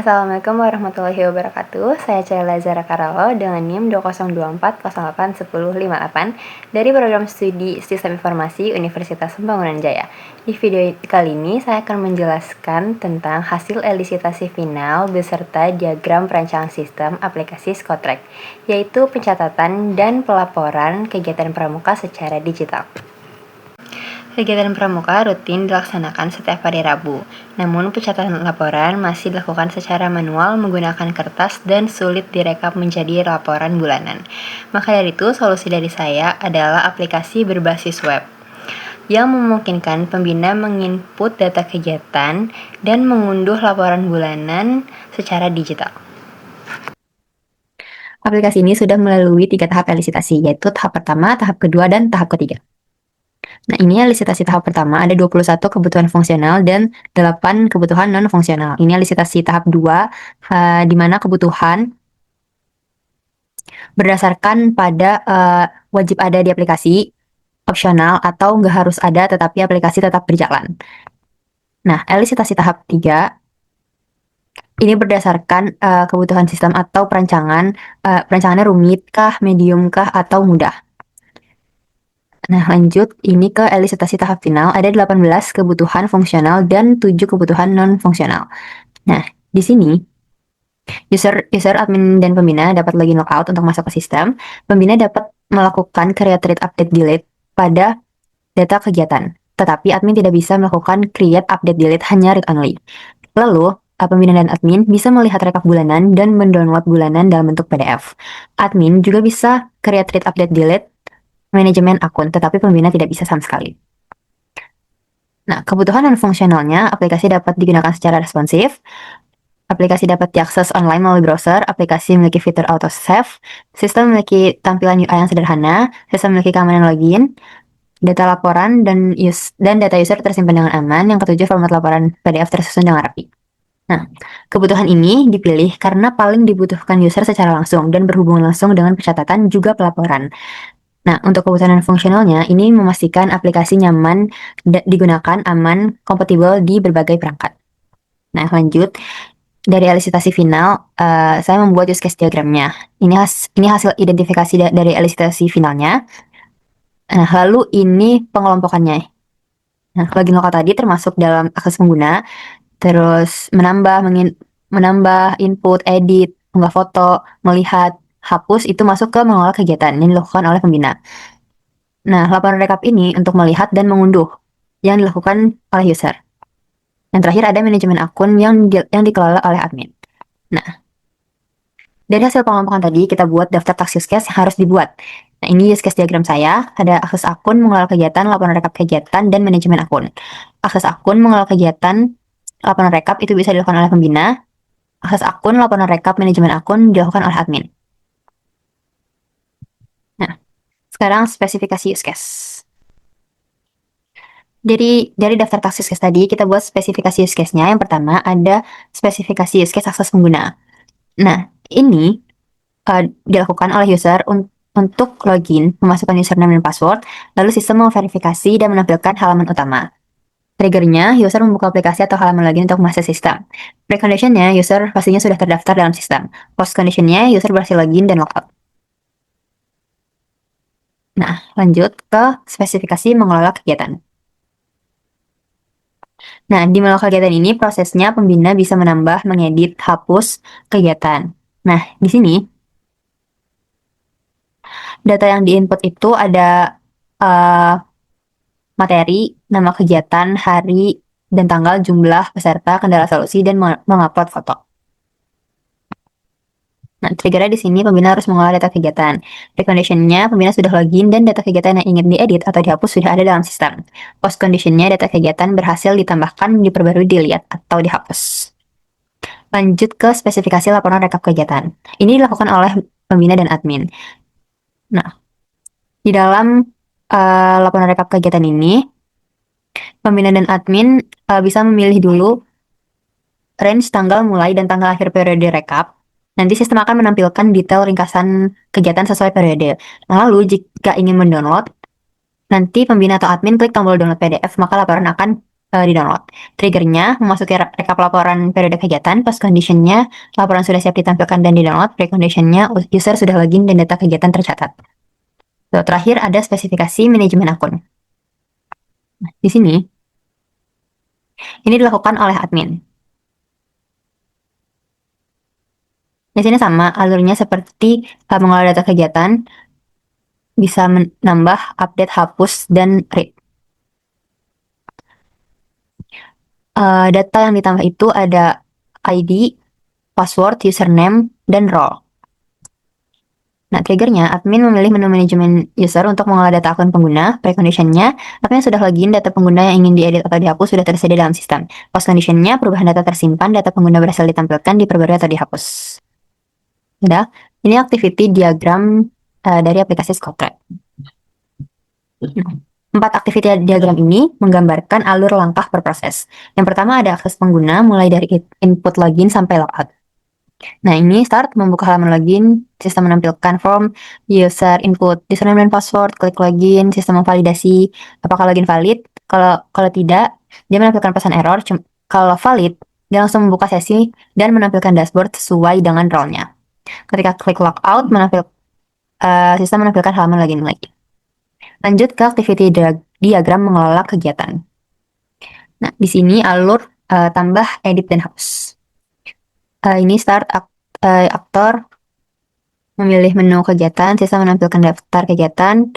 Assalamualaikum warahmatullahi wabarakatuh. Saya Cela Zara Karalo dengan NIM 2024081058 dari program studi Sistem Informasi Universitas Pembangunan Jaya. Di video kali ini saya akan menjelaskan tentang hasil elisitasi final beserta diagram perancangan sistem aplikasi Skotrek, yaitu pencatatan dan pelaporan kegiatan pramuka secara digital. Kegiatan pramuka rutin dilaksanakan setiap hari Rabu, namun pencatatan laporan masih dilakukan secara manual menggunakan kertas dan sulit direkap menjadi laporan bulanan. Maka dari itu, solusi dari saya adalah aplikasi berbasis web yang memungkinkan pembina menginput data kegiatan dan mengunduh laporan bulanan secara digital. Aplikasi ini sudah melalui 3 tahap elisitasi, yaitu tahap pertama, tahap kedua, dan tahap ketiga. Nah, ini elisitasi tahap pertama ada 21 kebutuhan fungsional dan 8 kebutuhan non-fungsional. Ini elisitasi tahap 2, di mana kebutuhan berdasarkan pada wajib ada di aplikasi, opsional, atau nggak harus ada tetapi aplikasi tetap berjalan. Nah, elisitasi tahap 3 ini berdasarkan kebutuhan sistem atau perancangannya rumit kah, medium kah, atau mudah. Nah, lanjut ini ke elisitasi tahap final, ada 18 kebutuhan fungsional dan 7 kebutuhan non-fungsional. Nah, di sini user, admin, dan pembina dapat login logout untuk masuk ke sistem. Pembina dapat melakukan create, read, update, delete pada data kegiatan, tetapi admin tidak bisa melakukan create, update, delete, hanya read only. Lalu, pembina dan admin bisa melihat rekap bulanan dan mendownload bulanan dalam bentuk PDF. Admin juga bisa create, read, update, delete manajemen akun, tetapi pembina tidak bisa sama sekali. Nah, kebutuhan non-fungsionalnya, aplikasi dapat digunakan secara responsif, aplikasi dapat diakses online melalui browser, aplikasi memiliki fitur auto-save, sistem memiliki tampilan UI yang sederhana, sistem memiliki keamanan login, data laporan dan data user tersimpan dengan aman, yang ketujuh format laporan PDF tersusun dengan rapi. Nah, kebutuhan ini dipilih karena paling dibutuhkan user secara langsung dan berhubungan langsung dengan pencatatan juga pelaporan. Nah, untuk kebutuhan fungsionalnya, ini memastikan aplikasi nyaman digunakan, aman, kompatibel di berbagai perangkat. Nah, lanjut. Dari elisitasi final, saya membuat use case diagramnya. Ini hasil identifikasi dari elisitasi finalnya. Nah, lalu ini pengelompokannya. Nah, login lokal tadi termasuk dalam akses pengguna, terus menambah, input, edit, unggah foto, melihat, hapus itu masuk ke mengelola kegiatan yang dilakukan oleh pembina. Nah, laporan rekap ini untuk melihat dan mengunduh yang dilakukan oleh user. Yang terakhir ada manajemen akun yang dikelola oleh admin. Nah, dari hasil pengelompokan tadi kita buat daftar task use case yang harus dibuat. Nah, ini use case diagram saya, ada akses akun, mengelola kegiatan, laporan rekap kegiatan, dan manajemen akun. Akses akun, mengelola kegiatan, laporan rekap itu bisa dilakukan oleh pembina. Akses akun, laporan rekap, manajemen akun dilakukan oleh admin. Nah, sekarang spesifikasi use case. Dari daftar task use case tadi, kita buat spesifikasi use case-nya. Yang pertama, ada spesifikasi use case akses pengguna. Nah, ini dilakukan oleh user untuk login, memasukkan username dan password, lalu sistem memverifikasi dan menampilkan halaman utama. Triggernya, user membuka aplikasi atau halaman login untuk mengakses sistem. Preconditionnya, user pastinya sudah terdaftar dalam sistem. Post conditionnya, user berhasil login dan logout. Nah, lanjut ke spesifikasi mengelola kegiatan. Nah, di mengelola kegiatan ini prosesnya pembina bisa menambah, mengedit, hapus kegiatan. Nah, di sini data yang diinput itu ada materi, nama kegiatan, hari, dan tanggal, jumlah peserta, kendala solusi, dan mengupload foto. Nah, triggernya di sini pembina harus mengolah data kegiatan. Preconditionnya, pembina sudah login dan data kegiatan yang ingin diedit atau dihapus sudah ada dalam sistem. Post conditionnya, data kegiatan berhasil ditambahkan, diperbarui, dilihat, atau dihapus. Lanjut ke spesifikasi laporan rekap kegiatan. Ini dilakukan oleh pembina dan admin. Nah, di dalam laporan rekap kegiatan ini, pembina dan admin bisa memilih dulu range tanggal mulai dan tanggal akhir periode rekap. Nanti sistem akan menampilkan detail ringkasan kegiatan sesuai periode. Lalu, jika ingin mendownload, nanti pembina atau admin klik tombol download PDF, maka laporan akan di-download. Triggernya memasuki rekap laporan periode kegiatan, post conditionnya laporan sudah siap ditampilkan dan di-download, pre-conditionnya user sudah login dan data kegiatan tercatat. Terakhir ada spesifikasi manajemen akun. Nah, di sini ini dilakukan oleh admin. Di sini sama alurnya seperti mengelola data kegiatan, bisa menambah, update, hapus, dan read. Data yang ditambah itu ada ID, password, username, dan role. Nah, triggernya, admin memilih menu manajemen user untuk mengolah data akun pengguna. Preconditionnya, admin sudah login, data pengguna yang ingin diedit atau dihapus sudah tersedia dalam sistem. Post conditionnya, perubahan data tersimpan, data pengguna berhasil ditampilkan, diperbarui atau dihapus. Udah, ini activity diagram dari aplikasi Scope. Empat activity diagram ini menggambarkan alur langkah per proses. Yang pertama ada akses pengguna, mulai dari input login sampai logout. Nah, ini start membuka halaman login, sistem menampilkan form, user input username dan password, klik login, sistem memvalidasi apakah login valid. Kalau tidak, dia menampilkan pesan error. Kalau valid, dia langsung membuka sesi dan menampilkan dashboard sesuai dengan role-nya. Ketika klik logout, sistem menampilkan halaman login lagi. Lanjut ke activity diagram mengelola kegiatan. Nah, di sini alur tambah, edit, dan hapus. Ini start aktor memilih menu kegiatan, sistem menampilkan daftar kegiatan,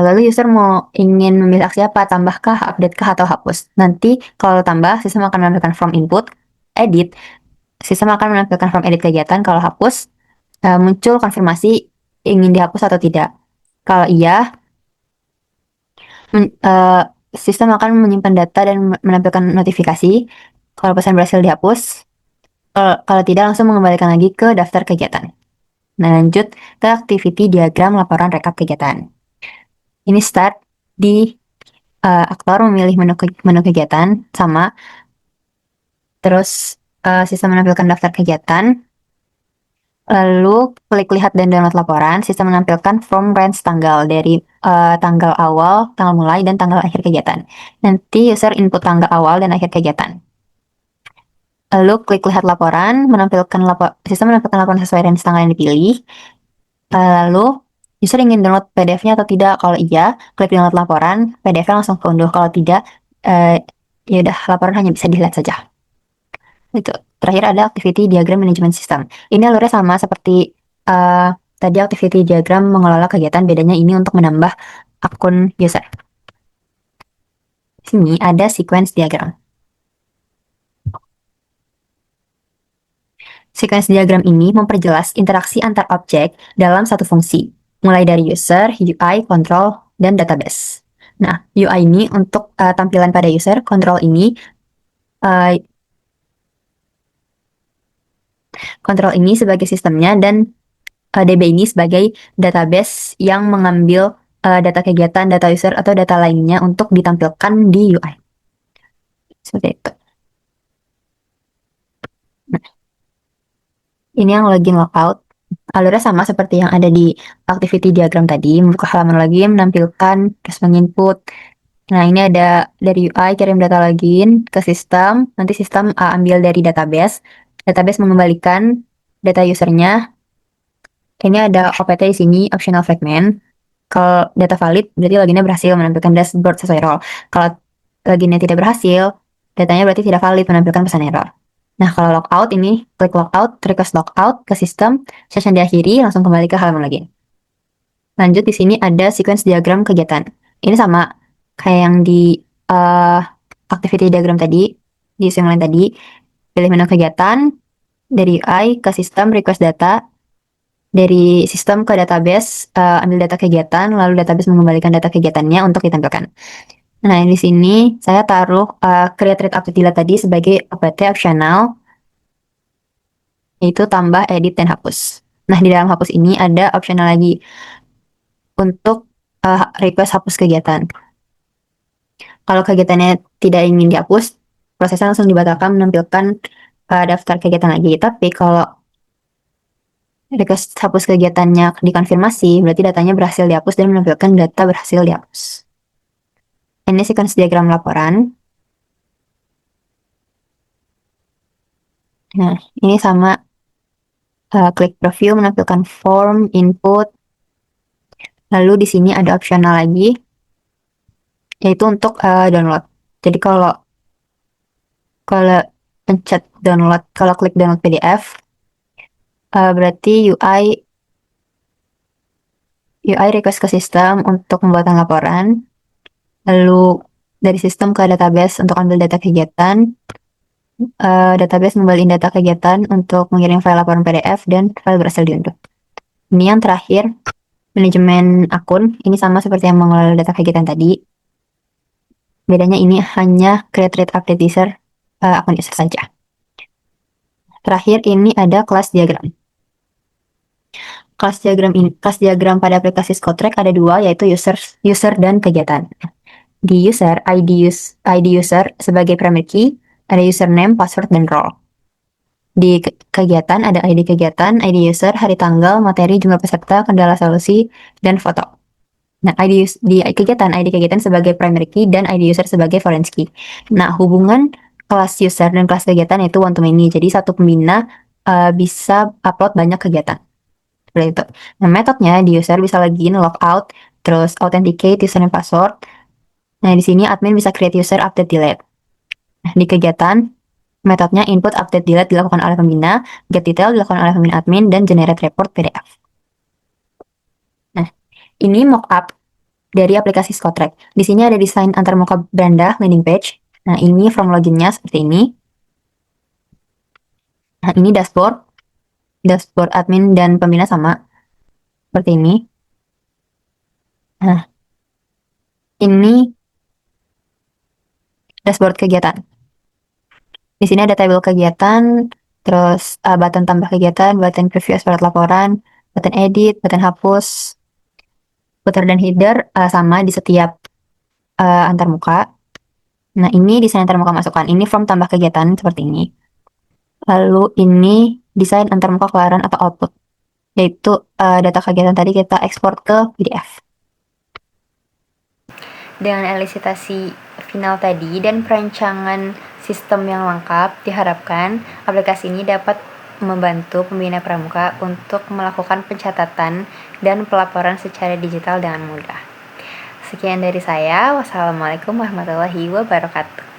lalu user ingin memilih aksi apa, tambahkah, update-kah, atau hapus. Nanti kalau tambah, sistem akan menampilkan form input, edit, sistem akan menampilkan form edit kegiatan, kalau hapus, muncul konfirmasi ingin dihapus atau tidak. Kalau iya, sistem akan menyimpan data dan menampilkan notifikasi kalau pesan berhasil dihapus. Kalau tidak, langsung mengembalikan lagi ke daftar kegiatan. Nah, lanjut ke activity diagram laporan rekap kegiatan. Ini start di aktor memilih menu kegiatan, sama. Terus sistem menampilkan daftar kegiatan. Lalu klik lihat dan download laporan, sistem menampilkan form range tanggal dari tanggal awal, tanggal mulai, dan tanggal akhir kegiatan. Nanti user input tanggal awal dan akhir kegiatan. Lalu klik lihat laporan, sistem menampilkan laporan sesuai range tanggal yang dipilih. Lalu user ingin download PDF-nya atau tidak. Kalau iya, klik download laporan, PDF-nya langsung keunduh. Kalau tidak, ya udah, laporan hanya bisa dilihat saja. Itu. Terakhir ada activity diagram manajemen sistem. Ini alurnya sama seperti tadi activity diagram mengelola kegiatan, bedanya ini untuk menambah akun user. Sini ada sequence diagram. Sequence diagram ini memperjelas interaksi antar objek dalam satu fungsi, mulai dari user, UI, control, dan database. Nah, UI ini untuk tampilan pada user, control ini sebagai sistemnya, dan DB ini sebagai database yang mengambil data kegiatan, data user, atau data lainnya untuk ditampilkan di UI. Seperti itu. Nah, ini yang login logout. Alurnya sama seperti yang ada di activity diagram tadi, membuka halaman login, menampilkan respon input. Nah, ini ada dari UI, kirim data login ke sistem, nanti sistem ambil dari database mengembalikan data usernya. Ini ada OPT di sini, optional fragment. Kalau data valid, berarti loginnya berhasil menampilkan dashboard sesuai role. Kalau loginnya tidak berhasil, datanya berarti tidak valid, menampilkan pesan error. Nah, kalau logout ini, klik logout, request logout ke sistem, session diakhiri, langsung kembali ke halaman login. Lanjut, di sini ada sequence diagram kegiatan. Ini sama kayak yang di activity diagram tadi, di yang lain tadi. Pilih menu kegiatan, dari UI ke sistem, request data, dari sistem ke database, ambil data kegiatan, lalu database mengembalikan data kegiatannya untuk ditampilkan. Nah, di sini saya taruh create read update delete tadi sebagai APT optional, yaitu tambah, edit, dan hapus. Nah, di dalam hapus ini ada optional lagi untuk request hapus kegiatan. Kalau kegiatannya tidak ingin dihapus, prosesnya langsung dibatalkan, menampilkan daftar kegiatan lagi. Tapi kalau request hapus kegiatannya dikonfirmasi, berarti datanya berhasil dihapus dan menampilkan data berhasil dihapus. Ini sequence diagram laporan. Nah, ini sama klik preview menampilkan form, input, lalu di sini ada opsional lagi, yaitu untuk download. Jadi kalau kalau pencet download, kalau klik download PDF, berarti UI request ke sistem untuk pembuatan laporan, lalu dari sistem ke database untuk ambil data kegiatan, database ngembaliin data kegiatan untuk mengirim file laporan PDF, dan file berhasil diunduh. Ini yang terakhir, manajemen akun. Ini sama seperti yang mengelola data kegiatan tadi. Bedanya ini hanya create, read, update user, akun user saja. Terakhir ini ada kelas diagram. Kelas diagram pada aplikasi Skotrek ada dua, yaitu user dan kegiatan. Di user, ID user sebagai primary key, ada username, password, dan role. Di kegiatan ada ID kegiatan, ID user, hari tanggal, materi, jumlah peserta, kendala solusi, dan foto. Nah, di kegiatan, ID kegiatan sebagai primary key dan ID user sebagai foreign key. Nah, hubungan kelas user dan kelas kegiatan itu one to many. Jadi satu pembina bisa upload banyak kegiatan. Seperti itu. Nah, metodenya di user bisa login, logout, terus authenticate username password. Nah, di sini admin bisa create user, update, delete. Nah, di kegiatan, metodenya input, update, delete dilakukan oleh pembina, get detail dilakukan oleh pembina admin, dan generate report PDF. Nah, ini mockup dari aplikasi Skotrek. Di sini ada desain antarmuka beranda landing page. Nah, ini from loginnya seperti ini. Nah, ini dashboard admin dan pembina sama seperti ini. Nah, ini dashboard kegiatan. Di sini ada tabel kegiatan, terus button tambah kegiatan, button preview surat laporan, button edit, button hapus, footer dan header sama di setiap antarmuka. Nah, ini desain antarmuka masukan. Ini form tambah kegiatan seperti ini. Lalu ini desain antarmuka keluaran atau output, yaitu data kegiatan tadi kita ekspor ke PDF. Dengan elisitasi final tadi dan perancangan sistem yang lengkap, diharapkan aplikasi ini dapat membantu pembina pramuka untuk melakukan pencatatan dan pelaporan secara digital dengan mudah. Sekian dari saya. Wassalamualaikum warahmatullahi wabarakatuh.